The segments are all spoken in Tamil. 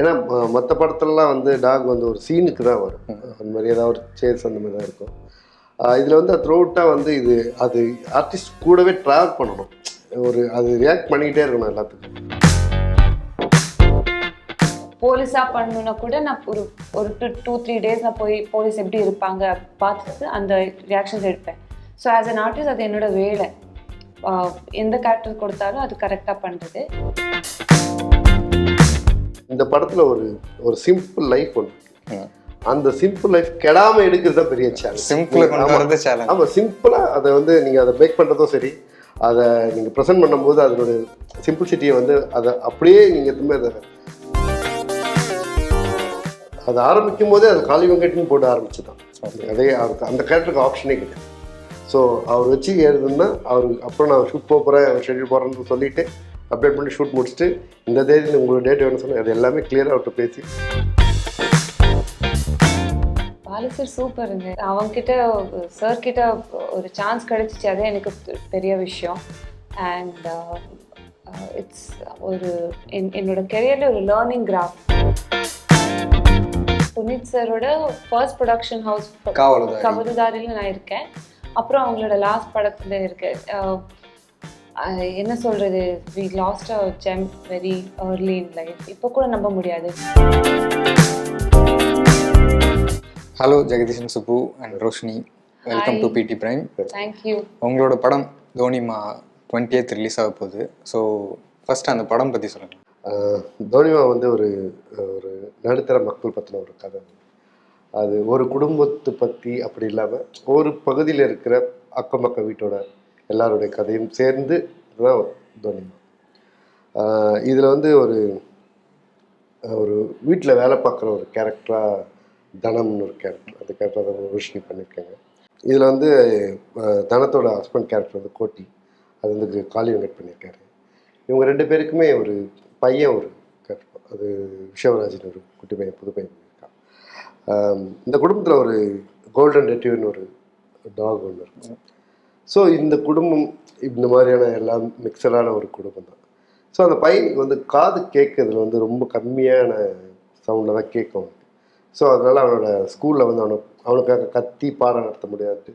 ஏன்னா மற்ற படத்துலலாம் வந்து டாக் வந்து ஒரு சீனுக்கு தான் வரும், அந்த மாதிரி ஏதாவது ஒரு சேஸ் அந்த மாதிரி தான் இருக்கும். இதில் வந்து த்ரூ அவுட்டாக வந்து இது அது ஆர்டிஸ்ட் கூடவே ட்ராவல் பண்ணணும், ஒரு அது ரியாக்ட் பண்ணிக்கிட்டே இருக்கணும் எல்லாத்துக்கும். போலீஸாக பண்ணணுன்னா கூட நான் ஒரு 2-3 days நான் போய் போலீஸ் எப்படி இருப்பாங்க பார்த்துட்டு அந்த ரியாக்ஷன்ஸ் எடுப்பேன். ஸோ ஆஸ் அன் ஆர்டிஸ்ட் அது என்னோட வேலை. எந்த கேரக்டர் கொடுத்தாலும் அது கரெக்டாக பண்ணுறது. இந்த படத்தில் ஒரு சிம்பிள் லைஃப் ஒன்று, அந்த சிம்பிள் லைஃப் கெடாமல் எடுக்கிறது தான் பெரிய சேலஞ்ச். ஆமாம், சிம்பிளாக அதை வந்து நீங்கள் அதை மேக் பண்ணுறதும் சரி, அதை நீங்கள் ப்ரெசென்ட் பண்ணும்போது அதனுடைய சிம்பிள்சிட்டியை வந்து அதை அப்படியே நீங்கள் எதுவுமே அதை ஆரம்பிக்கும் போதே அது காளி வெங்கட்னு போட்டு ஆரம்பிச்சு தான். அதே அவருக்கு அந்த கேரக்டருக்கு ஆப்ஷனே கிடையாது. ஸோ அவர் வச்சு ஏறுதுன்னா அவருக்கு அப்புறம் நான் ஷூட் போகிறேன், ஷெட்யூல் போகிறேன்னு சொல்லிவிட்டு அப்டேட் பண்ணி ஷூட் முடிச்சுட்டு இந்த தேதியில் உங்களுக்கு டேட் வேணும்னு சொன்னேன். அது எல்லாமே கிளியராக அவர்கிட்ட பேசி. பாலு சார் சூப்பருங்க. அவங்கக்கிட்ட சார் கிட்ட ஒரு சான்ஸ் கிடைச்சிச்சு, அதே எனக்கு பெரிய விஷயம். அண்ட் இட்ஸ் ஒரு என்னோட கெரியரில் ஒரு லேர்னிங் கிராஃப். புனித் சாரோட ஃபர்ஸ்ட் ப்ரொடக்ஷன் ஹவுஸ் கவலுதாரியில் நான் இருக்கேன். அப்புறம் அவங்களோட லாஸ்ட் படத்தில் இருக்கேன். என்ன சொல்கிறது, we lost a gem very early in life. இப்போ கூட நம்ப முடியாது. Hello Jagadeeshan, Subbu and Roshini, welcome to PT prime. Thank you. உங்களோட படம் தோனிமா 20th ரிலீஸ் ஆக போகுது. ஸோ ஃபர்ஸ்ட் அந்த படம் பற்றி சொல்லுங்கள். தோனிமா வந்து ஒரு நடுத்தர மக்கள் பற்றின ஒரு கதை. அது ஒரு குடும்பத்தை பற்றி அப்படி இல்லாமல் ஒரு பகுதியில் இருக்கிற அக்கம் பக்கம் வீட்டோட எல்லாருடைய கதையும் சேர்ந்து தான் தோனிமா. இதில் வந்து ஒரு வீட்டில் வேலை பார்க்குற ஒரு கேரக்டராக தனம்னு ஒரு கேரக்டர், அந்த கேரக்டரை தான் ரோஷினி பண்ணியிருக்காங்க. இதில் வந்து தனத்தோட ஹஸ்பண்ட் கேரக்டர் வந்து கோட்டி, அது வந்து காளி வெங்கட் பண்ணியிருக்காரு. இவங்க 2 பேருக்குமே ஒரு பையன், ஒரு கேரக்டர், அது விஷவராஜன், ஒரு குட்டி பையன், புது பையன் பண்ணியிருக்கான். இந்த குடும்பத்தில் ஒரு கோல்டன் ரெட்ரீவர்னு ஒரு டாக் ஒன்று இருக்கும். ஸோ இந்த குடும்பம் இந்த மாதிரியான எல்லாம் மிக்சடான ஒரு குடும்பம் தான். ஸோ அந்த பையனுக்கு வந்து காது கேட்கறதுல வந்து ரொம்ப கம்மியான சவுண்டில் தான் கேட்கும். ஸோ அதனால் அவனோட ஸ்கூலில் வந்து அவனுக்காக கத்தி பாடம் நடத்த முடியாது.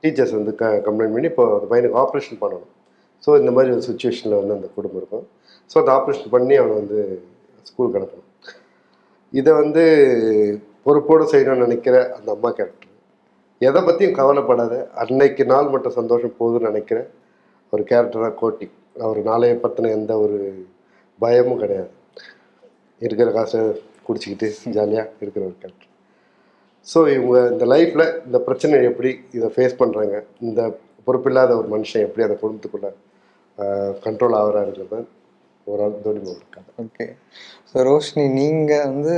டீச்சர்ஸ் வந்து கம்ப்ளைண்ட் பண்ணி இப்போ அந்த பையனுக்கு ஆப்ரேஷன் பண்ணணும். ஸோ இந்த மாதிரி ஒரு சுச்சுவேஷனில் வந்து அந்த குடும்பம் இருக்கும். ஸோ அந்த ஆப்ரேஷன் பண்ணி அவனை வந்து ஸ்கூலுக்கு அனுப்பணும். இதை வந்து பொறுப்போடு செய்யணும்னு நினைக்கிற அந்த அம்மா கேரக்டர், எதை பற்றியும் கவலைப்படாத, அன்னைக்கு நாள் மட்டும் சந்தோஷம் போகுதுன்னு நினைக்கிற ஒரு கேரக்டர் தான் கோட்டி. அவர் நாளைய பற்றின எந்த ஒரு பயமும் கிடையாது, இருக்கிற காசை குடிச்சிக்கிட்டு ஜாலியாக இருக்கிற ஒரு கேரக்டர். ஸோ இவங்க இந்த லைஃப்பில் இந்த பிரச்சனை எப்படி இதை ஃபேஸ் பண்ணுறாங்க, இந்த பொறுப்பில்லாத ஒரு மனுஷன் எப்படி அந்த குடும்பத்துக்குள்ளே கண்ட்ரோல் ஆகிறாருங்கிறது தான் ஒரு ஆள் தோனிமா இருக்காங்க. ஓகே. ஸோ ரோஷினி, நீங்கள் வந்து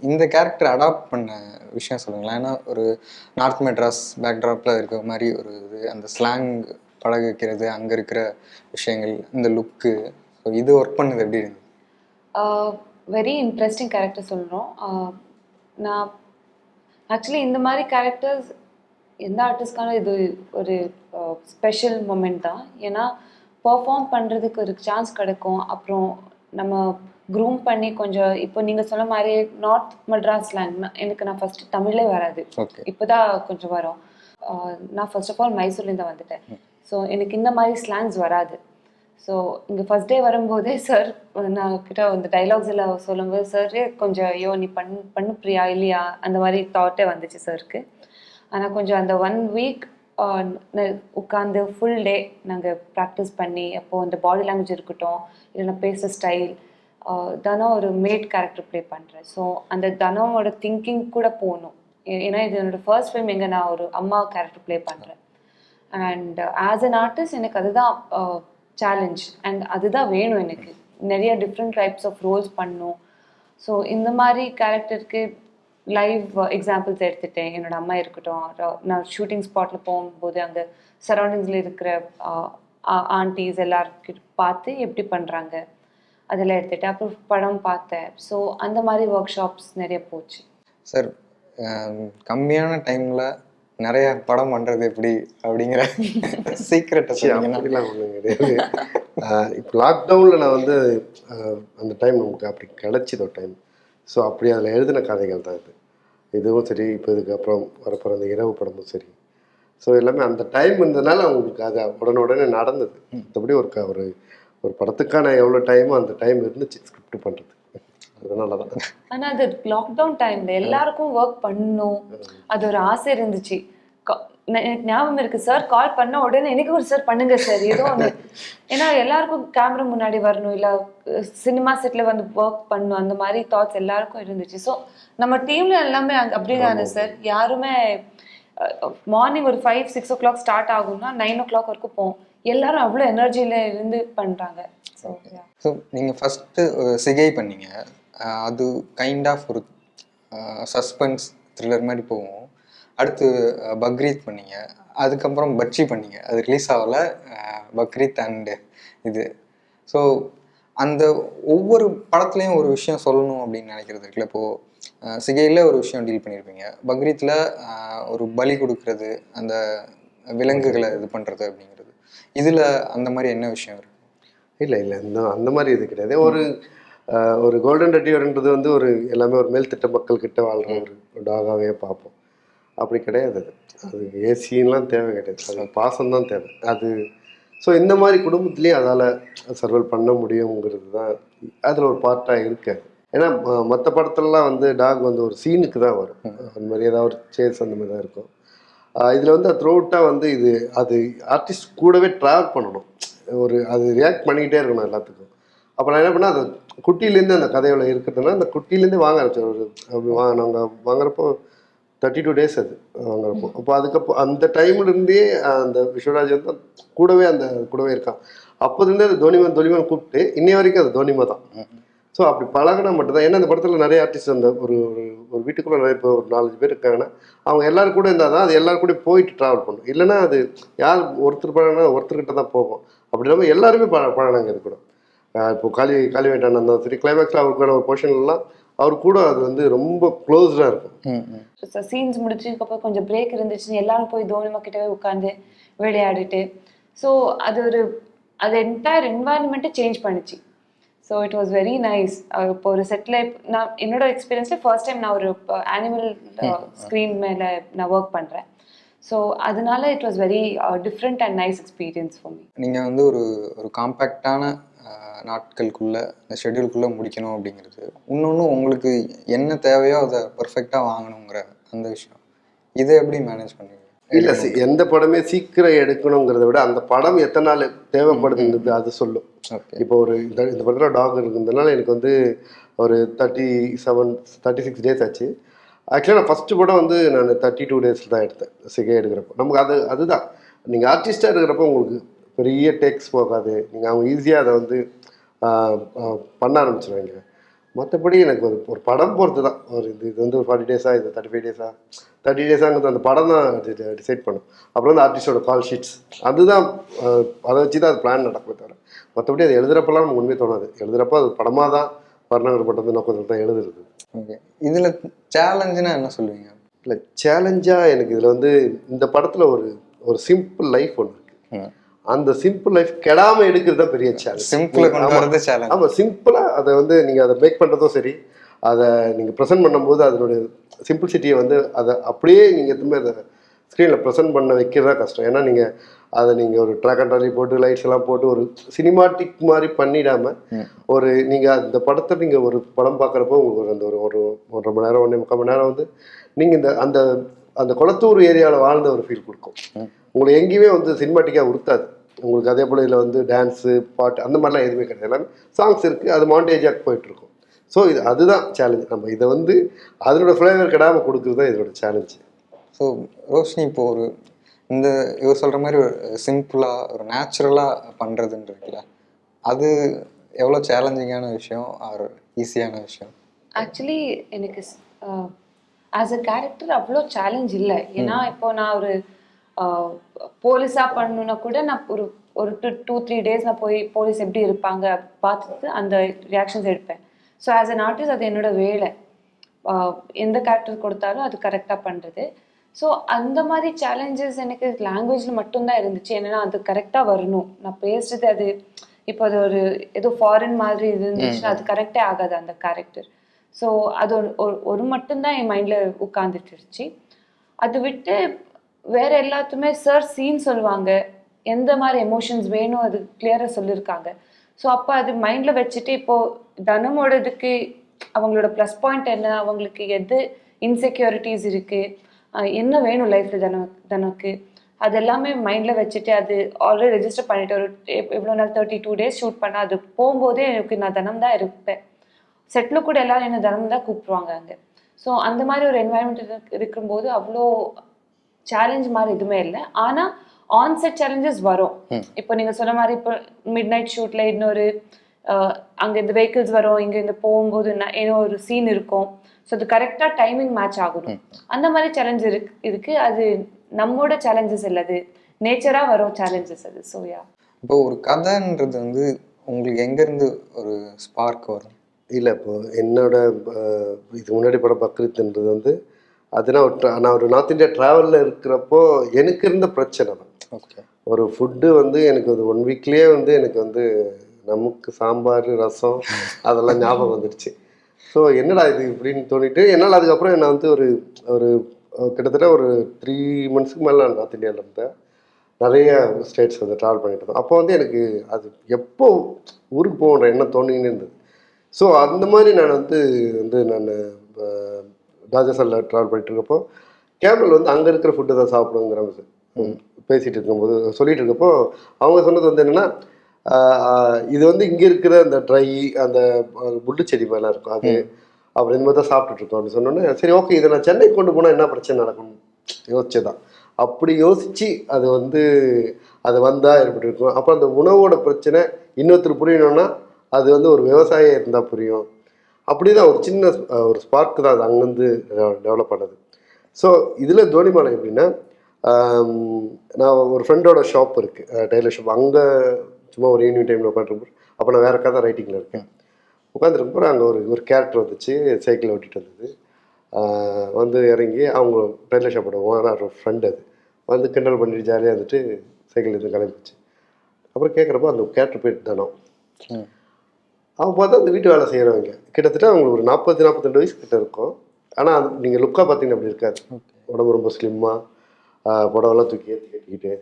இந்த கேரக்டர் அடாப்ட் பண்ண விஷயம் சொல்லுங்களேன். ஏன்னா ஒரு நார்த் மெட்ராஸ் பேக்ட்ராப்பில் இருக்கிற மாதிரி ஒரு இது, அந்த ஸ்லாங் பழக வைக்கிறது, அங்கே இருக்கிற விஷயங்கள், இந்த லுக்கு, ஸோ இது ஒர்க் பண்ணது எப்படி இருந்தது? வெரி இன்ட்ரெஸ்டிங் கேரக்டர் சொல்கிறோம். நான் ஆக்சுவலி இந்த மாதிரி கேரக்டர்ஸ் எந்த ஆர்டிஸ்ட்கான இது ஒரு ஸ்பெஷல் மூமெண்ட் தான். ஏன்னா பர்ஃபார்ம் பண்ணுறதுக்கு ஒரு சான்ஸ் கிடைக்கும். அப்புறம் நம்ம க்ரூம் பண்ணி கொஞ்சம், இப்போ நீங்கள் சொன்ன மாதிரி நார்த் மெட்ராஸ் ஸ்லாங் நான் ஃபஸ்ட்டு தமிழே வராது, இப்போ தான் கொஞ்சம் வரும். நான் ஃபர்ஸ்ட் ஆஃப் ஆல் மைசூர்லேருந்து வந்துட்டேன். ஸோ எனக்கு இந்த மாதிரி ஸ்லாங்ஸ் வராது. ஸோ இங்கே ஃபஸ்ட் டே வரும்போதே சார் நான் கிட்ட அந்த டைலாக்ஸ் எல்லாம் சொல்லும்போது சார் கொஞ்சம் ஐயோ நீ பண்ணு பிரியா இல்லையா அந்த மாதிரி தாட்டே வந்துச்சு சாருக்கு. ஆனால் கொஞ்சம் அந்த 1 week உட்காந்து ஃபுல் டே நாங்கள் ப்ராக்டிஸ் பண்ணி, அப்போது அந்த பாடி லாங்குவேஜ் இருக்கட்டும், இல்லைன்னா பேசுகிற ஸ்டைல், தனம் ஒரு மேட் கேரக்டர் ப்ளே பண்ணுறேன். ஸோ அந்த தனமோட திங்கிங் கூட போகணும். ஏன்னா இது என்னோடய ஃபர்ஸ்ட் ஃபிலிம் எங்கே நான் ஒரு அம்மா கேரக்டர் ப்ளே பண்ணுறேன். அண்ட் ஆஸ் அன் ஆர்டிஸ்ட் எனக்கு அதுதான் சேலஞ்ச், அண்ட் அதுதான் வேணும். எனக்கு நிறைய டிஃப்ரெண்ட் டைப்ஸ் ஆஃப் ரோல்ஸ் பண்ணணும். ஸோ இந்த மாதிரி கேரக்டருக்கு லைவ் எக்ஸாம்பிள்ஸ் எடுத்துட்டேன். என்னோடய அம்மா இருக்கட்டும், நான் ஷூட்டிங் ஸ்பாட்டில் போகும்போது அங்கே சரௌண்டிங்ஸில் இருக்கிற ஆண்டிஸ் எல்லாருக்கிட்ட பார்த்து எப்படி பண்ணுறாங்க அதெல்லாம் எடுத்துகிட்டேன். அப்புறம் படம் பார்த்தேன். ஸோ அந்த மாதிரி ஒர்க் ஷாப்ஸ் நிறைய போச்சு. சார், கம்மியான டைமில் நிறைய படம் பண்ணுறது எப்படி அப்படிங்கிற சீக்ரெட்டை அப்படிலாம் ஒன்றும் கிடையாது. இப்போ லாக்டவுனில் நான் வந்து அந்த டைம் நமக்கு அப்படி கிடச்சிது ஒரு டைம். ஸோ அப்படி அதில் எழுதின கதைகள் தான் இது. இதுவும் சரி, இப்போ இதுக்கப்புறம் வரப்போகிற அந்த இரவு படமும் சரி. ஸோ எல்லாமே அந்த டைம் இருந்ததுனால அவங்களுக்கு அது உடனே நடந்தது. மற்றபடி ஒரு ஒரு படத்துக்கான எவ்வளோ டைமோ அந்த டைம் இருந்துச்சு ஸ்கிரிப்ட் பண்ணுறது. அதனால தான். ஆனா அது லாக்டவுன் டைம்ல எல்லாருக்கும் ஒர்க் பண்ணணும், அது ஒரு ஆசை இருந்துச்சு. எனக்கு ஞாபகம் இருக்கு, சார் கால் பண்ண உடனே எனக்கு ஒரு சார் பண்ணுங்க சார் ஏதோ ஒன்று. ஏன்னா எல்லாருக்கும் கேமரா முன்னாடி வரணும், இல்லை சினிமா செட்ல வந்து ஒர்க் பண்ணணும், அந்த மாதிரி தாட்ஸ் எல்லாருக்கும் இருந்துச்சு. ஸோ நம்ம டீம்ல எல்லாமே அப்படிதானே சார், யாருமே மார்னிங் ஒரு 5-6 o'clock ஸ்டார்ட் ஆகும்னா 9 o'clock வரைக்கும் போவோம். எல்லாரும் அவ்வளோ எனர்ஜியில இருந்து பண்றாங்க. ஸோ நீங்கள் ஃபஸ்ட்டு சிகை பண்ணீங்க, அது கைண்ட் ஆஃப் ஒரு சஸ்பென்ஸ் த்ரில்லர் மாதிரி போகும். அடுத்து பக்ரீத் பண்ணீங்க, அதுக்கப்புறம் பட்சி பண்ணீங்க, அது ரிலீஸ் ஆகலை. பக்ரீத் அண்டு இது. ஸோ அந்த ஒவ்வொரு படத்துலையும் ஒரு விஷயம் சொல்லணும் அப்படின்னு நினைக்கிறது இருக்குல்ல. இப்போது சிகையில் ஒரு விஷயம் டீல் பண்ணியிருப்பீங்க, பக்ரீத்தில் ஒரு பலி கொடுக்கறது, அந்த விலங்குகளை இது பண்ணுறது அப்படிங்கிறது. இதில் அந்த மாதிரி என்ன விஷயம் இருக்குது? இல்லை அந்த மாதிரி இது கிடையாது. ஒரு கோல்டன் ரெட்ரீவர்ன்றது வந்து ஒரு எல்லாமே ஒரு மேல்திட்ட மக்கள்கிட்ட வாழ்கிற ஒரு டாகாவே பார்ப்போம். அப்படி கிடையாது. அது ஏசின்லாம் தேவை கிடையாது, அது பாசம்தான் தேவை அது. ஸோ இந்த மாதிரி குடும்பத்துலேயும் அதால் சர்வைவ் பண்ண முடியுங்கிறது தான் அதில் ஒரு பார்ட்டாக இருக்காது. ஏன்னா மற்ற படத்துலலாம் வந்து டாக் வந்து ஒரு சீனுக்கு தான் வரும், அந்த மாதிரி ஏதாவது ஒரு சேஸ் அந்த மாதிரி தான் இருக்கும். இதில் வந்து த்ரூஅவுட்டாக வந்து அது ஆர்டிஸ்ட் கூடவே ட்ராவல் பண்ணணும், அது ரியாக்ட் பண்ணிக்கிட்டே இருக்கணும் எல்லாத்துக்கும். அப்போ நான் என்ன பண்ணேன், அது குட்டியிலேருந்து அந்த கதையோட இருக்கிறதுனால அந்த குட்டியிலேருந்து வாங்க ஆரம்பிச்சேன். நாங்கள் வாங்குறப்போ 32 days அது வாங்குறப்போ. அப்போ அதுக்கப்புறம் அந்த டைம்லேருந்தே அந்த விஸ்வராஜ் வந்து கூடவே இருக்கான். அப்போதுலேருந்து அது தோனிமான் கூப்பிட்டு இன்னைய வரைக்கும் அது தோனிமா தான். ஸோ அப்படி பழகினா மட்டும்தான். ஏன்னா அந்த படத்தில் நிறைய ஆர்டிஸ்ட் அந்த ஒரு ஒரு வீட்டுக்குள்ளே நிறைய இப்போ ஒரு 4-5 பேர் இருக்காங்கன்னா அவங்க எல்லோரும் கூட இருந்தால் தான் அது எல்லோரும் கூட போயிட்டு ட்ராவல் பண்ணும். இல்லைன்னா அது யார் ஒருத்தர் பழகினா ஒருத்தர்கிட்ட தான் போகும். அப்படி இல்லாமல் எல்லாருமே பழகினாங்க இது கூட. இப்போ காளிவேட்டான் இருந்தாலும் சரி, கிளைமேக்ஸில் அவருக்கான ஒரு போர்ஷன்லாம் அவர் கூட அது வந்து ரொம்ப க்ளோஸ்டாக இருக்கும். சீன்ஸ் முடிச்சதுக்கப்புறம் கொஞ்சம் பிரேக் இருந்துச்சுன்னு எல்லாரும் போய் தோனிமா கிட்டவே உட்காந்து விளையாடிட்டு, ஸோ அது என்டையர் என்வாயன்மெண்ட்டை சேஞ்ச் பண்ணிச்சு. So it was very nice. இப்போ ஒரு செட்டில் நான் என்னோட எக்ஸ்பீரியன்ஸில் ஃபர்ஸ்ட் டைம் நான் ஒரு அனிமல் ஸ்க்ரீன் மேலே நான் ஒர்க் பண்ணுறேன். ஸோ அதனால it was very different and nice experience for me. நீங்கள் வந்து ஒரு காம்பேக்டான நாட்களுக்குள்ளே இந்த ஷெட்யூலுக்குள்ளே முடிக்கணும் அப்படிங்கிறது, இன்னொன்று உங்களுக்கு என்ன தேவையோ அதை பர்ஃபெக்டாக வாங்கணுங்கிற அந்த விஷயம், இதை எப்படி மேனேஜ் பண்ணுவீங்க? இல்லை, எந்த படமே சீக்கிரம் எடுக்கணுங்கிறத விட அந்த படம் எத்தனை நாள் தேவைப்படுதுங்கிறது அது சொல்லும். இப்போ இந்த படத்தில் டாக் இருக்கிறதுனால எனக்கு வந்து ஒரு 36 days ஆச்சு. ஆக்சுவலாக நான் ஃபஸ்ட்டு படம் வந்து நான் 32 days தான் எடுத்தேன் சிகை எடுக்கிறப்போ. நமக்கு அதுதான் நீங்கள் ஆர்டிஸ்டாக இருக்கிறப்போ உங்களுக்கு பெரிய டேக்ஸ் போகாது, நீங்கள் அவங்க ஈஸியாக அதை வந்து பண்ண ஆரம்பிச்சிடுவாங்க. மற்றபடி எனக்கு ஒரு படம் பொறுத்து தான். இது வந்து ஒரு 40 days இது 35 days 30 days அந்த படம் தான் டிசைட் பண்ணும். அப்புறம் வந்து ஆர்டிஸ்டோட கால் ஷீட்ஸ் அதுதான், அதை வச்சு தான் அது பிளான் நடக்குமே தவிர மற்றபடி அது எழுதுறப்பெல்லாம் நமக்கு உண்மையை தோணாது. எழுதுறப்போ அது படமாக தான் வரணுங்கிறப்பட்டது நோக்கத்தில் தான் எழுதுறது. ஓகே, இதில் சேலஞ்சுன்னா என்ன சொல்லுவீங்க? இல்லை, சேலஞ்சாக எனக்கு இதில் வந்து இந்த படத்தில் ஒரு சிம்பிள் லைஃப் ஒன்று இருக்குது. அந்த சிம்பிள் லைஃப் கெடாமல் எடுக்கிறது தான் பெரிய சேலஞ்ச். ஆமாம், சிம்பிளாக அதை வந்து நீங்கள் அதை மேக் பண்ணுறதும் சரி, அதை நீங்கள் ப்ரெசென்ட் பண்ணும்போது அதனுடைய சிம்பிள்சிட்டியை வந்து அதை அப்படியே நீங்கள் எதுவுமே அதை ஸ்க்ரீனில் ப்ரெசென்ட் பண்ண வைக்கிறதா கஷ்டம். ஏன்னா நீங்கள் ஒரு ட்ராக் அண்ட் ட்ராலி போட்டு லைட்ஸ் எல்லாம் போட்டு ஒரு சினிமாட்டிக் மாதிரி பண்ணிடாமல் நீங்கள் அந்த படத்தை நீங்கள் ஒரு படம் பார்க்குறப்போ உங்களுக்கு அந்த ஒரு 1.5 மணி நேரம் 1.25 மணி நேரம் வந்து நீங்கள் அந்த குளத்தூர் ஏரியாவில் வாழ்ந்த ஒரு ஃபீல் கொடுக்கும். உங்களுக்கு எங்கேயுமே வந்து சினிமாட்டிக்காக உறுத்தாது உங்களுக்கு. அதே போல் இதில் வந்து டான்ஸு பாட்டு அந்த மாதிரிலாம் எதுவுமே கிடையாது. எல்லாமே சாங்ஸ் இருக்குது, அது மாண்டேஜாக போயிட்டுருக்கும். ஸோ அதுதான் சேலஞ்ச். நம்ம இதை வந்து அதனோட ஃப்ளேவர் கெடாமல் கொடுக்குறது தான் இதோட சேலஞ்சு. ஸோ ரோஷினி, இப்போ இவர் சொல்கிற மாதிரி ஒரு சிம்பிளாக ஒரு நேச்சுரலாக பண்ணுறதுன்னு இருக்குல்ல, அது எவ்வளோ சேலஞ்சிங்கான விஷயம் ஆர் ஈஸியான விஷயம்? ஆக்சுவலி எனக்கு ஆஸ் அ கேரக்டர் அவ்வளோ சேலஞ்ச் இல்லை. ஏன்னா இப்போ நான் ஒரு போலீஸாக பண்ணணுன்னா கூட நான் ஒரு 2-3 days நான் போய் போலீஸ் எப்படி இருப்பாங்க பார்த்துட்டு அந்த ரியாக்ஷன்ஸ் எடுப்பேன். ஸோ ஆஸ் அன் ஆர்டிஸ்ட் அது என்னோட வேலை. எந்த கேரக்டர் கொடுத்தாலும் அது கரெக்டாக பண்ணுறது. ஸோ அந்த மாதிரி சேலஞ்சஸ் எனக்கு லாங்குவேஜில் மட்டும்தான் இருந்துச்சு. ஏன்னா அது கரெக்டாக வரணும், நான் பேசுறது அது இப்போ அது ஏதோ ஃபாரின் மாதிரி இருந்துச்சுன்னா அது கரெக்டே ஆகாது அந்த கேரக்டர். ஸோ அது ஒரு மட்டும்தான் என் மைண்டில் உட்காந்துட்டுருச்சு. அது விட்டு வேற எல்லாத்துமே சார் சீன் சொல்லுவாங்க, எந்த மாதிரி எமோஷன்ஸ் வேணும் அது கிளியராக சொல்லியிருக்காங்க. ஸோ அப்போ அது மைண்டில் வச்சுட்டு இப்போது தனமோட இதுக்கு அவங்களோட ப்ளஸ் பாயிண்ட் என்ன, அவங்களுக்கு எது இன்செக்யூரிட்டிஸ் இருக்குது, என்ன வேணும் லைஃப்பில் தனக்கு, அது எல்லாமே மைண்டில் வச்சுட்டு அது ஆல்ரெடி ரெஜிஸ்டர் பண்ணிட்டு ஒரு எவ்வளோ நாள் 32 days ஷூட் பண்ணால் அது போகும்போதே எனக்கு நான் தனம் தான் இருப்பேன். செட்டில் கூட எல்லாரும் என்ன தனம் தான் கூப்பிடுவாங்க அங்கே. ஸோ அந்த மாதிரி ஒரு என்வாயன்மெண்ட் இருக்கும்போது அவ்வளோ சேலஞ்ச் மாதிரி எதுவுமே இல்லை. ஆனால் ஆன்செட் சேலஞ்சஸ் வரும். இப்போ நீங்கள் சொன்ன மாதிரி இப்போ மிட் நைட் ஷூட்டில் இன்னொரு அங்கே இந்த வெஹிக்கிள்ஸ் வரும், இங்கே இந்த போகும்போது ஏதோ ஒரு சீன் இருக்கும். ஸோ அது கரெக்டாக டைமிங் மேட்ச் ஆகணும். அந்த மாதிரி சேலஞ்ச் இருக்கு. அது நம்மோட சேலஞ்சஸ் இல்லை, அது நேச்சராக வரும் சேலஞ்சஸ் அது. ஸோ யா, இப்போ ஒரு கதைன்றது வந்து உங்களுக்கு எங்கேருந்து ஒரு ஸ்பார்க் வரும்? இல்லை இப்போ என்னோட இது முன்னாடி படம் பக்ரீத்ன்றது வந்து அது நான் ஒரு நார்த் இந்தியா ட்ராவலில் இருக்கிறப்போ எனக்கு இருந்த பிரச்சனை தான். ஓகே. ஒரு ஃபுட்டு வந்து எனக்கு ஒரு 1 வீக்லேயே வந்து எனக்கு வந்து நமக்கு சாம்பார் ரசம் அதெல்லாம் ஞாபகம் வந்துடுச்சு. ஸோ என்னடா இது இப்படின்னு தோணிட்டு என்னால் அதுக்கப்புறம் என்னை வந்து ஒரு ஒரு கிட்டத்தட்ட ஒரு 3 months மேலே நான் நார்த் இந்தியாவில் இருந்தேன். நிறைய ஸ்டேட்ஸ் வந்து ட்ராவல் பண்ணிட்டு இருந்தோம். அப்போ வந்து எனக்கு அது எப்போ ஊருக்கு போகிற எண்ணம் தோணின்னு இருந்தது. ஸோ அந்த மாதிரி நான் வந்து நான் ராஜஸ்தானில் ட்ராவல் பண்ணிட்டு இருக்கப்போ கேபில் வந்து அங்கே இருக்கிற ஃபுட்டு தான் சாப்பிடுங்கிற பேசிகிட்டு இருக்கும்போது சொல்லிட்டு இருக்கப்போ அவங்க சொன்னது வந்து என்னென்னா, இது வந்து இங்கே இருக்கிற அந்த ட்ரை அந்த முள்ளு செடி மேலே இருக்கும் அது அப்படி இந்த மாதிரி தான் சாப்பிட்டுட்டு இருக்கோம் அப்படின்னு சொன்னோன்னே, சரி ஓகே இதை நான் சென்னைக்கு கொண்டு போனால் என்ன பிரச்சனை நடக்கும்னு யோசிச்சுதான். அப்படி யோசித்து அது வந்து அது வந்தால் ஏற்பட்டு இருக்கும். அப்புறம் அந்த உணவோட பிரச்சனை இன்னொருத்தர் புரியணும்னா அது வந்து ஒரு விவசாயம் இருந்தால் புரியும். அப்படி தான் ஒரு சின்ன ஒரு ஸ்பார்க் தான் அது அங்கேருந்து டெவலப் ஆனது. ஸோ இதில் தோனிமாலை எப்படின்னா, நான் ஒரு ஃப்ரெண்டோட ஷாப் இருக்குது, டெய்லர் ஷாப். அங்கே சும்மா ஒரு ஈவினிங் டைமில் உட்காந்துருப்போம். அப்போ நான் வேறு கதை ரைட்டிங்கில் இருக்கேன். உட்காந்துருக்கப்போ அங்கே ஒரு கேரக்டர் வந்துச்சு, சைக்கிள் ஓட்டிகிட்டு வந்தது. வந்து இறங்கி அவங்க டெய்லர் ஷாப்போட ஓனர் ஃப்ரெண்டு அது வந்து கிண்டல் பண்ணிட்டு ஜாலியாக இருந்துட்டு சைக்கிள் எடுத்து கிளம்பிச்சு. அப்புறம் கேட்குறப்போ அந்த கேரக்டர் போயிட்டு தானோ அவங்க பார்த்தா அந்த வீட்டு வேலை செய்கிறவங்க கிட்டத்தட்ட அவங்களுக்கு ஒரு 40-42 வயசு கிட்ட இருக்கும். ஆனால் அது நீங்கள் லுக்காக பார்த்தீங்கன்னா அப்படி இருக்காது. உடம்பு ரொம்ப ஸ்லிம்மாக, புடவெல்லாம் தூக்கி ஏற்றி கட்டிக்கிட்டு,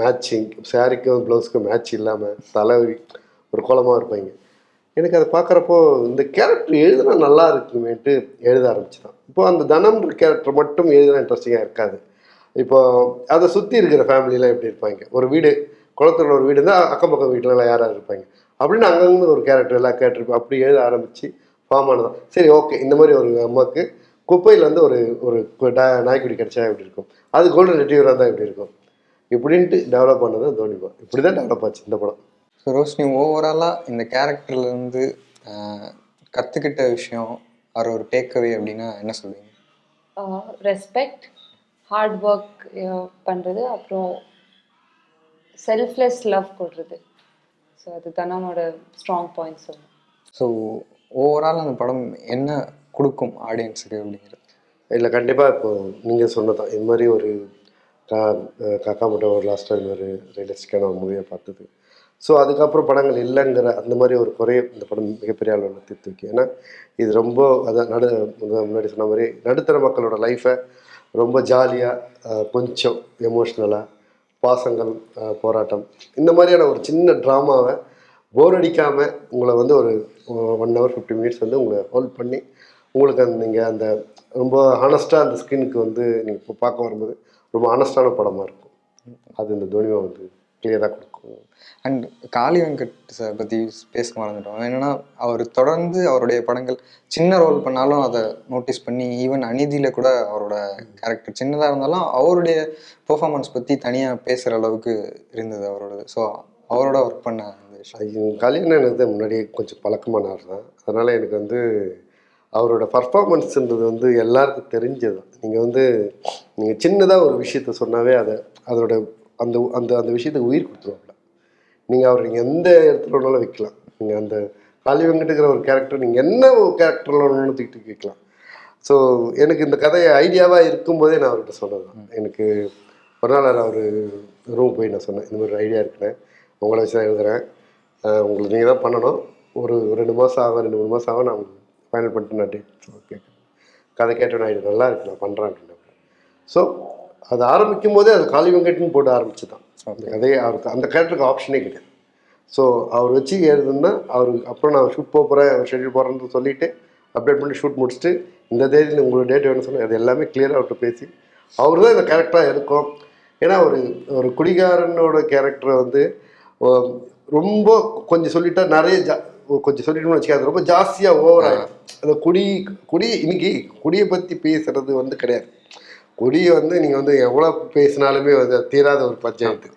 மேட்சிங் சாரிக்கும் ப்ளவுஸுக்கும் மேட்ச் இல்லாமல் தலைவலி ஒரு கோலமாக இருப்பாங்க. எனக்கு அதை பார்க்குறப்போ இந்த கேரக்டர் எழுதுனா நல்லா இருக்குமேன்ட்டு எழுத ஆரம்பிச்சுதான். இப்போது அந்த தனம்ன்ற கேரக்டர் மட்டும் எழுதுனா இன்ட்ரெஸ்டிங்காக இருக்காது. இப்போ அதை சுற்றி இருக்கிற ஃபேமிலியெலாம் எப்படி இருப்பாங்க, ஒரு வீடு குளத்தில் ஒரு வீடு இருந்தால் அக்கம் பக்கம் வீட்டிலலாம் யாராவது இருப்பாங்க அப்படின்னு அங்கங்கே ஒரு கேரக்டர் எல்லாம் கேட்டிருப்பேன். அப்படி எழுத ஆரம்பித்து ஃபார்ம் ஆனதான். சரி ஓகே இந்த மாதிரி ஒரு அம்மாவுக்கு குப்பையில் வந்து ஒரு ஒரு நாய்க்குடி கிடச்சா எப்படி இருக்கும், அது கோல்டன் ரெட்ரீவராக இருந்தால் எப்படி இருக்கும், இப்படின்ட்டு டெவலப் பண்ணது தோனிமா. இப்படி தான் டெவலப் ஆச்சு இந்த படம். ஸோ ரோஷினி ஓவராலாக இந்த கேரக்டர்லேருந்து கற்றுக்கிட்ட விஷயம் ஒரு டேக்அவே அப்படின்னா என்ன சொல்லுவீங்க? ரெஸ்பெக்ட், ஹார்ட் ஒர்க் பண்ணுறது, அப்புறம் செல்ஃப்லெஸ் லவ் கொடுறது. ஸோ அது தனமோட ஸ்ட்ராங் பாயிண்ட்ஸ் சொல்லணும். ஸோ ஓவரால் அந்த படம் என்ன கொடுக்கும் ஆடியன்ஸுக்கு அப்படிங்கிறது? இல்லை கண்டிப்பாக இப்போது நீங்கள் சொன்னதான் இது மாதிரி ஒரு காக்கா மட்டும் ஒரு லாஸ்ட்டாக இது மாதிரி ரியலிஸ்டிக்கான ஒரு மூவியை பார்த்தது. ஸோ அதுக்கப்புறம் படங்கள் இல்லைங்கிற அந்த மாதிரி ஒரு குறைய இந்த படம் மிகப்பெரிய அளவில் தீர்த்து வைக்கும். ஏன்னா இது ரொம்ப அதான் முன்னாடி சொன்ன மாதிரி நடுத்தர மக்களோட லைஃப்பை ரொம்ப ஜாலியாக கொஞ்சம் எமோஷ்னலாக பாசங்கள் போராட்டம் இந்த மாதிரியான ஒரு சின்ன ட்ராமாவை போர் அடிக்காமல் உங்களை வந்து ஒரு 1 hour 50 minutes வந்து உங்களை ஹோல்ட் பண்ணி உங்களுக்கு நீங்கள் அந்த ரொம்ப ஹானஸ்ட்டாக அந்த ஸ்க்ரீனுக்கு வந்து நீங்கள் இப்போ பார்க்க வரும்போது ரொம்ப ஹானஸ்டான படமாக இருக்கும். அது இந்த தோனிமா வந்து கிளியராக கொடுக்கும். அண்ட் காளி வெங்கட் சார் பற்றி பேச மறந்துட்டோம். என்னென்னா அவர் தொடர்ந்து அவருடைய படங்கள் சின்ன ரோல் பண்ணாலும் அதை நோட்டீஸ் பண்ணி ஈவன் அநீதியில் கூட அவரோட கேரக்டர் சின்னதாக இருந்தாலும் அவருடைய பெர்ஃபார்மன்ஸ் பற்றி தனியாக பேசுகிற அளவுக்கு இருந்தது அவரோடது. ஸோ அவரோட ஒர்க் பண்ண அந்த விஷயம் கல்யாணம் எனக்கு முன்னாடியே கொஞ்சம் பழக்கமானவர் தான். அதனால் எனக்கு வந்து அவரோட பர்ஃபார்மன்ஸுன்றது வந்து எல்லாருக்கும் தெரிஞ்சது. நீங்கள் சின்னதாக ஒரு விஷயத்த சொன்னாவே அதோட அந்த அந்த அந்த விஷயத்துக்கு உயிர் கொடுத்துருவாப்புல. நீங்கள் எந்த இடத்துல வேணாலும் வைக்கலாம். நீங்கள் அந்த காளி வெங்கட்டுங்கிற ஒரு கேரக்டர் நீங்கள் என்ன ஒரு கேரக்டரில் ஒன்று தூக்கிட்டு வைக்கலாம். ஸோ எனக்கு இந்த கதையை ஐடியாவாக இருக்கும்போதே நான் அவர்கிட்ட சொன்னது தான். எனக்கு ஒரு நாள் அவர் ரூம் போய் நான் சொன்னேன், இந்த மாதிரி ஒரு ஐடியா இருக்குன்னு உங்களை வச்சு தான் எழுதுகிறேன், உங்களுக்கு நீங்கள் தான் பண்ணணும், ஒரு 2 மாதம் ஆகும் 2-3 மாதம் ஆகும், நான் ஃபைனல் பண்ணிட்டு நான் டேட் கேட்குறேன். கதை கேட்டோன்னு ஆகிடும், நல்லா இருக்கு நான் பண்ணுறேன் அப்படின்னு. ஸோ அது ஆரம்பிக்கும் போதே அது காளி வெங்கட்னு போட்டு ஆரம்பிச்சு தான் அந்த கதையை. அவருக்கு அந்த கேரக்டருக்கு ஆப்ஷனே கிடையாது. ஸோ அவர் வச்சு எழுதுன்னா அவருக்கு அப்புறம் நான் ஷூட் போகிறேன், ஷெட்யூல் போகிறேன்னு சொல்லிவிட்டு அப்டேட் பண்ணி ஷூட் முடிச்சுட்டு இந்த தேதியில் உங்களுக்கு டேட் வேணும்னு சொன்னால் அது எல்லாமே கிளியராக அவர்கிட்ட பேசி அவர் தான் இந்த கேரக்டராக இருக்கும். ஏன்னா ஒரு குடிகாரனோட கேரக்டரை வந்து ரொம்ப கொஞ்சம் சொல்லிட்டா நிறைய கொஞ்சம் சொல்லிட்டோம்னு வச்சுக்க, அது ரொம்ப ஜாஸ்தியாக ஓவர் ஆகிடும். அந்த குடி இன்னைக்கு குடியை பற்றி பேசுறது வந்து கிடையாது. குடியை வந்து நீங்கள் வந்து எவ்வளோ பேசினாலுமே வந்து தீராத ஒரு பஞ்சாயத்து.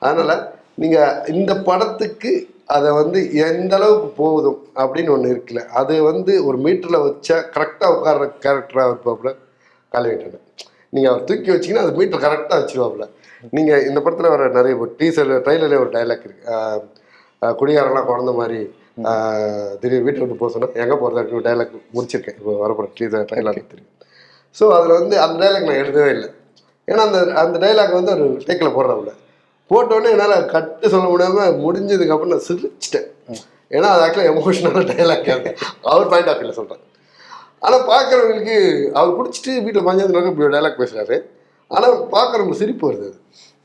அதனால் நீங்கள் இந்த படத்துக்கு அதை வந்து எந்த அளவுக்கு போகுதும் அப்படின்னு ஒன்று இருக்குல்ல, அது வந்து ஒரு மீட்டரில் வச்சா கரெக்டாக உட்கார்ற கேரக்டராக இருப்பாப்புல காளிவெங்கட். நீங்கள் அவர் தூக்கி வச்சிங்கன்னா அது மீட்டர் கரெக்டாக வச்சுருவாப்புல. நீங்கள் இந்த படத்தில் வர நிறைய டீசர் ட்ரைலர்லேயே ஒரு டைலாக் இருக்குது, குடிகாரெல்லாம் குழந்த மாதிரி திடீர் வீட்டை விட்டு போக சொன்னால் எங்கே போகிறதா டைலாக் முடிச்சிருக்கேன் இப்போ வரப்போகிற டீசர் ட்ரைலாக் தெரியும். ஸோ அதில் வந்து அந்த டைலாக் நான் எழுதவே இல்லை. ஏன்னா அந்த டைலாக் வந்து ஒரு டேக்கில் போடுறாப்புல போட்டோடனே என்னால் கட்டு சொல்ல முடியாமல் முடிஞ்சதுக்கப்புறம் நான் சிரிச்சிட்டேன். ஏன்னா அது ஆக்சுவலாக எமோஷனலான டைலாக் அவர் பாயிண்ட் ஆஃப் வியூவில் சொல்கிறேன். ஆனால் பார்க்குறவங்களுக்கு அவர் குடிச்சிட்டு வீட்டில் பஞ்சாயத்து இப்படி டைலாக் பேசுகிறாரு, ஆனால் பார்க்குறவங்களுக்கு சிரிப்பு வருது.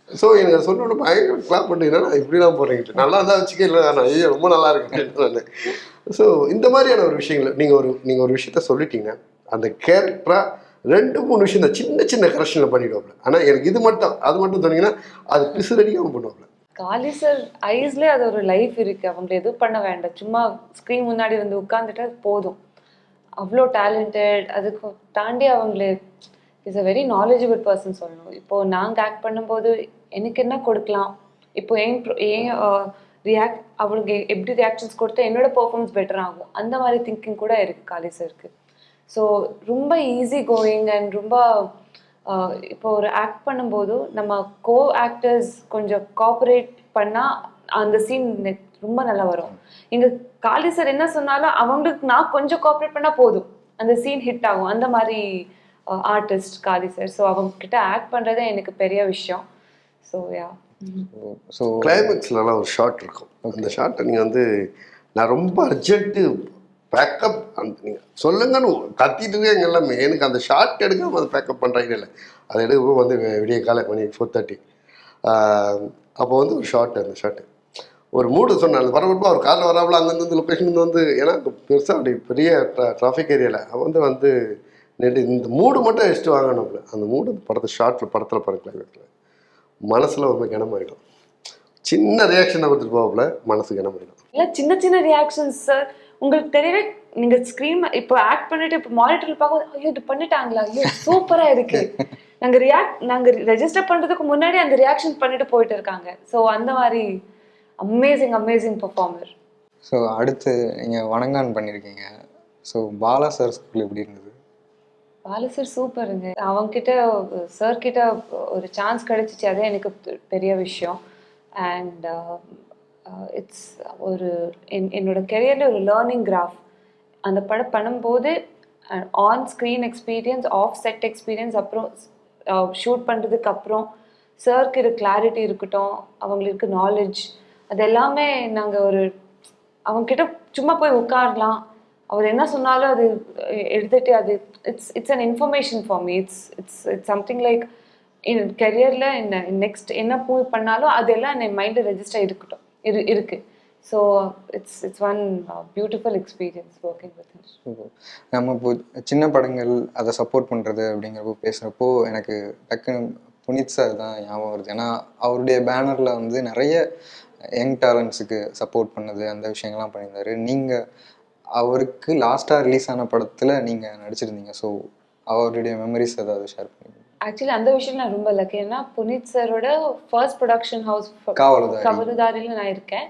ஸோ எனக்கு சொன்னோட பயங்கர கிளாப் பண்ணிங்கன்னா இப்படிலாம் போடுறீங்க, நல்லா தான் வச்சுக்க, இல்லை நான் ஐயோ ரொம்ப நல்லா இருக்கு நான். ஸோ இந்த மாதிரியான ஒரு விஷயங்கள் நீங்கள் ஒரு விஷயத்த சொல்லிட்டீங்கன்னா அந்த கேரக்டராக 2-3 விஷயம் தான் சின்ன சின்ன கரெக்ஷனில் பண்ணிவிடுவாப்புல. ஆனால் எனக்கு இது மட்டும் அது மட்டும் சொன்னீங்கன்னா அது பிசுரடிக்காமல் பண்ணுவாப்புல. காளி சார் ஐஸ்லேயே அது ஒரு லைஃப் இருக்குது, அவங்க எதுவும் பண்ண வேண்டாம், சும்மா ஸ்க்ரீன் முன்னாடி வந்து உட்காந்துட்டா போதும். அவ்வளோ டேலண்டட். அதுக்கு தாண்டி அவங்களே is a very knowledgeable person சொல்லணும். இப்போது நாங்கள் ஆக்ட் பண்ணும்போது எனக்கு என்ன கொடுக்கலாம், இப்போ ஏன் அவளுக்கு எப்படி ரியாக்ஷன்ஸ் கொடுத்தா என்னோட பர்ஃபார்மன்ஸ் பெட்டர் ஆகும், அந்த மாதிரி திங்கிங் கூட இருக்குது காளி சாருக்கு. ஸோ ரொம்ப ஈஸி கோயிங் அண்ட் ரொம்ப இப்போ ஒரு ஆக்ட் பண்ணும்போது நம்ம கோ ஆக்டர்ஸ் கொஞ்சம் கோஆப்ரேட் பண்ணால் அந்த சீன் ரொம்ப நல்லா வரும். இங்கே காளி சார் என்ன சொன்னாலும் அவங்களுக்கு நான் கொஞ்சம் கோஆப்ரேட் பண்ணால் போதும், அந்த சீன் ஹிட் ஆகும். அந்த மாதிரி ஆர்டிஸ்ட் காளி சார். ஸோ அவங்க கிட்ட ஆக்ட் பண்ணுறதே எனக்கு பெரிய விஷயம். So yeah. ஸோ கிளைமேக்ஸ்லலாம் ஒரு ஷார்ட் இருக்கும். அந்த ஷார்ட்டை நீங்கள் வந்து நான் ரொம்ப அர்ஜென்ட்டு பேக்கப் நீங்கள் சொல்லுங்கன்னு கத்திட்டு இருக்கேங்க எல்லாமே, எனக்கு அந்த ஷார்ட் எடுக்காமல் அதை பேக்கப் பண்ணுறாங்க இல்லை. அதை எடுக்கும் வந்து விடிய காலை மணி 4:30 அப்போ வந்து ஒரு ஷார்ட், அந்த ஷார்ட்டு ஒரு மூடு சொன்னாங்க பரபரப்பாக ஒரு காரில் வராமல் அங்கேருந்து லொக்கேஷன் வந்து, ஏன்னா பெருசாக அப்படி பெரிய டிராஃபிக் ஏரியாவில் அவன் வந்து நேற்று இந்த மூடு மட்டும் எடுத்துட்டு வாங்கணும்ல. அந்த மூடு படத்தில் பாருங்கள் மனசில் ரொம்ப கனமாயிடும். சின்ன ரியாக்ஷனை கொடுத்துட்டு போகல மனசு கனமாயிடும். இல்லை சின்ன சின்ன ரியாக்ஷன்ஸ் சார் உங்களுக்கு தெரியவே. நீங்கள் ஸ்க்ரீன் இப்போ ஆக்ட் பண்ணிட்டு இப்போ மானிட்டரில் பார்க்கும்போது ஐயோ இது பண்ணிட்டாங்களா, ஐயோ சூப்பராக இருக்கு, நாங்கள் ரெஜிஸ்டர் பண்ணுறதுக்கு முன்னாடி அந்த ரியாக்ஷன் பண்ணிட்டு போயிட்டு இருக்காங்க. ஸோ அந்த மாதிரி அமேசிங் பர்ஃபார்மர். ஸோ அடுத்து நீங்கள் வணங்கான் பண்ணியிருக்கீங்க. ஸோ பாலா சார் ஸ்கூல் எப்படி இருந்தது? பாலா சார் சூப்பருங்க. அவங்கக்கிட்ட சார் கிட்ட ஒரு சான்ஸ் கிடைச்சிச்சு, அதே எனக்கு பெரிய விஷயம். அண்ட் இட்ஸ் ஒரு என்னோட கெரியரில் ஒரு லேர்னிங் கிராஃப். அந்த படம் பண்ணும்போது on screen experience, off set experience, அப்புறம் ஷூட் பண்ணுறதுக்கு அப்புறம் சாருக்கு இது கிளாரிட்டி இருக்கட்டும், அவங்களுக்கு நாலேஜ், அது எல்லாமே நாங்கள் அவங்கக்கிட்ட சும்மா போய் உட்காரலாம், அவர் என்ன சொன்னாலும் அது எடுத்துகிட்டு அது it's an information for me. It's something like என் கெரியரில் நெக்ஸ்ட் என்ன மூவ் பண்ணாலும் அதெல்லாம் என் மைண்டில் ரெஜிஸ்டர் இருக்கு. So it's one beautiful experience working with him. நம்ம இப்போ சின்ன படங்கள் அதை சப்போர்ட் பண்ணுறது அப்படிங்கிறப்போ பேசுகிறப்போ எனக்கு டக்குன்னு புனித் சார் தான் ஞாபகம் வருது. ஏன்னா அவருடைய பேனரில் வந்து நிறைய யங் டேலண்ட்ஸுக்கு சப்போர்ட் பண்ணது, அந்த விஷயங்கள்லாம் பண்ணியிருந்தாரு. நீங்கள் அவருக்கு லாஸ்ட்டாக ரிலீஸ் ஆன படத்தில் நீங்கள் நடிச்சிருந்தீங்க. ஸோ அவருடைய மெமரிஸ் ஏதாவது ஷேர் பண்ணுங்க. ஆக்சுவலி அந்த விஷயம் நான் ரொம்ப லக்கி. ஏன்னா புனித் சாரோட ஃபர்ஸ்ட் ப்ரொடக்ஷன் ஹவுஸ் கவருதாரியில் நான் இருக்கேன்.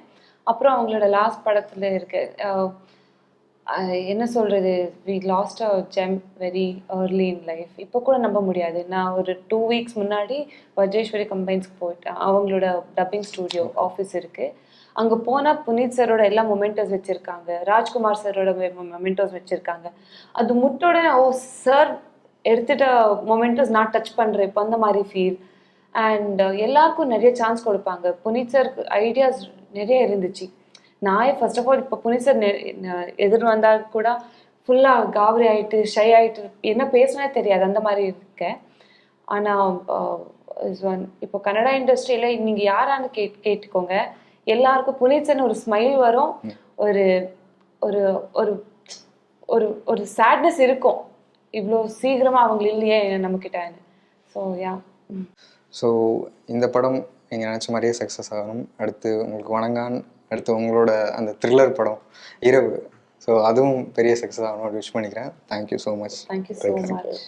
அப்புறம் அவங்களோட லாஸ்ட் படத்தில் இருக்கேன். என்ன சொல்கிறது, we lost a gem very early in life. இப்போ கூட நம்ப முடியாது. நான் ஒரு 2 வீக்ஸ் முன்னாடி வஜ்ரேஸ்வரி கம்பைன்ஸ்க்கு போயிட்டேன். அவங்களோட டப்பிங் ஸ்டூடியோ ஆஃபீஸ் இருக்குது. அங்கே போனால் புனித் சாரோட எல்லா மொமெண்டோஸ் வச்சுருக்காங்க, ராஜ்குமார் சாரோட மொமெண்டோஸ் வச்சுருக்காங்க. அது முட்டோட ஓ சார் எடுத்துகிட்ட மொமெண்டோஸ் நான் டச் பண்ணுறேன் இப்போ, அந்த மாதிரி ஃபீல். அண்ட் எல்லாருக்கும் நிறைய சான்ஸ் கொடுப்பாங்க. புனித் சாருக்கு ஐடியாஸ் நிறைய இருந்துச்சு. நான் ஃபர்ஸ்ட் ஆஃப் ஆல் இப்போ புனித் சார் எதிர் வந்தால் கூட ஃபுல்லாக காவரி ஆகிட்டு ஷை ஆகிட்டு என்ன பேசுனே தெரியாது அந்த மாதிரி இருக்கேன். ஆனால் இப்போ கன்னடா இண்டஸ்ட்ரியில் நீங்கள் யாரான்னு கேட்டுக்கோங்க, எல்லாருக்கும் புனித்சன் ஒரு ஸ்மைல் வரும், ஒரு ஒரு ஒரு ஒரு ஒரு சேட்னஸ் இருக்கும், இவ்வளோ சீக்கிரமாக அவங்க இல்லையே நம்மக்கிட்ட. So yeah. ஸோ இந்த படம் நீங்கள் நினச்ச மாதிரியே சக்ஸஸ் ஆகணும். அடுத்து உங்களுக்கு வணங்கான், அடுத்து உங்களோட அந்த த்ரில்லர் படம் இரவு, ஸோ அதுவும் பெரிய சக்ஸஸ் ஆகணும்னு விஷ் பண்ணிக்கிறேன். Thank you so much. Thank you so much.